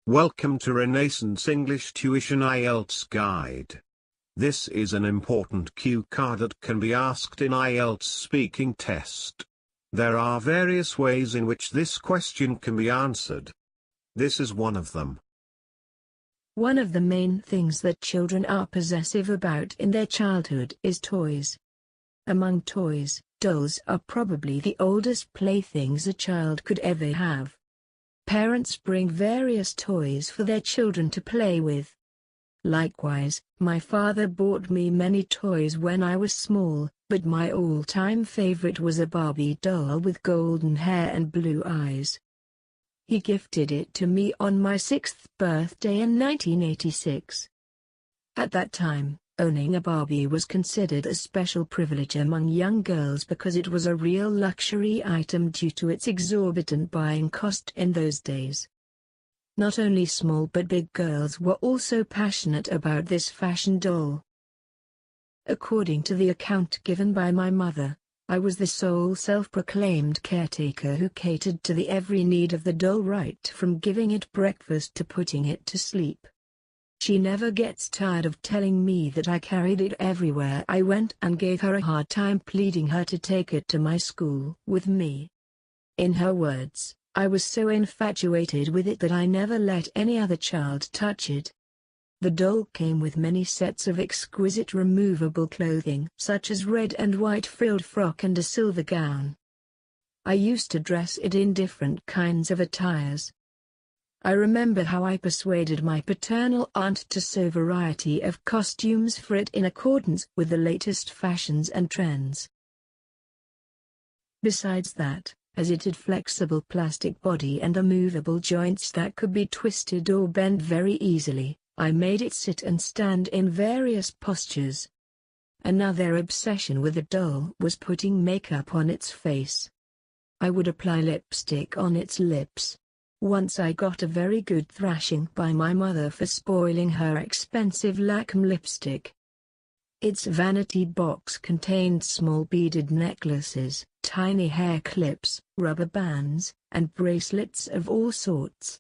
Welcome to Renaissance English Tuition IELTS Guide. This is an important cue card that can be asked in IELTS speaking test. There are various ways in which this question can be answered. This is one of them. One of the main things that children are possessive about in their childhood is toys. Among toys, dolls are probably the oldest playthings a child could ever have. Parents bring various toys for their children to play with. Likewise, my father bought me many toys when I was small, but my all-time favorite was a Barbie doll with golden hair and blue eyes. He gifted it to me on my 6th birthday in 1986. At that time, owning a Barbie was considered a special privilege among young girls because it was a real luxury item due to its exorbitant buying cost in those days. Not only small but big girls were also passionate about this fashion doll. According to the account given by my mother, I was the sole self-proclaimed caretaker who catered to the every need of the doll, right from giving it breakfast to putting it to sleep. She never gets tired of telling me that I carried it everywhere I went and gave her a hard time pleading her to take it to my school with me. In her words, I was so infatuated with it that I never let any other child touch it. The doll came with many sets of exquisite removable clothing such as red and white frilled frock and a silver gown. I used to dress it in different kinds of attires. I remember how I persuaded my paternal aunt to sew a variety of costumes for it in accordance with the latest fashions and trends. Besides that, as it had flexible plastic body and movable joints that could be twisted or bent very easily, I made it sit and stand in various postures. Another obsession with the doll was putting makeup on its face. I would apply lipstick on its lips. Once I got a very good thrashing by my mother for spoiling her expensive lacquer lipstick. Its vanity box contained small beaded necklaces, tiny hair clips, rubber bands, and bracelets of all sorts.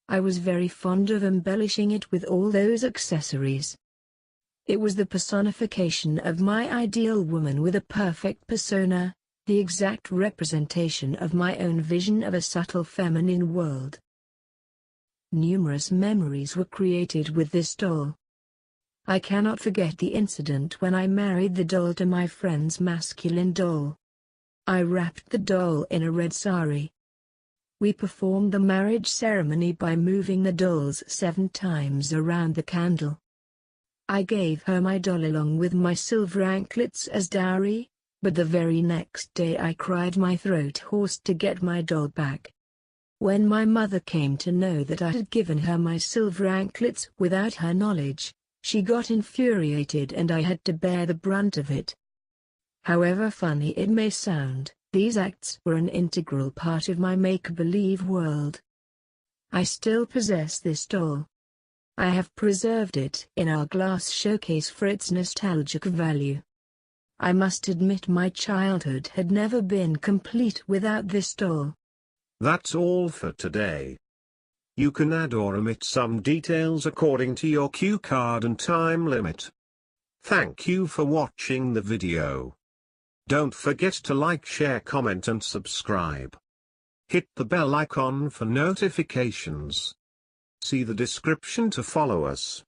I was very fond of embellishing it with all those accessories. It was the personification of my ideal woman with a perfect persona, the exact representation of my own vision of a subtle feminine world. Numerous memories were created with this doll. I cannot forget the incident when I married the doll to my friend's masculine doll. I wrapped the doll in a red sari. We performed the marriage ceremony by moving the dolls 7 times around the candle. I gave her my doll along with my silver anklets as dowry, but the very next day I cried my throat hoarse to get my doll back. When my mother came to know that I had given her my silver anklets without her knowledge, she got infuriated and I had to bear the brunt of it. However funny it may sound, these acts were an integral part of my make-believe world. I still possess this doll. I have preserved it in our glass showcase for its nostalgic value. I must admit my childhood had never been complete without this doll. That's all for today. You can add or omit some details according to your cue card and time limit. Thank you for watching the video. Don't forget to like, share, comment and subscribe. Hit the bell icon for notifications. See the description to follow us.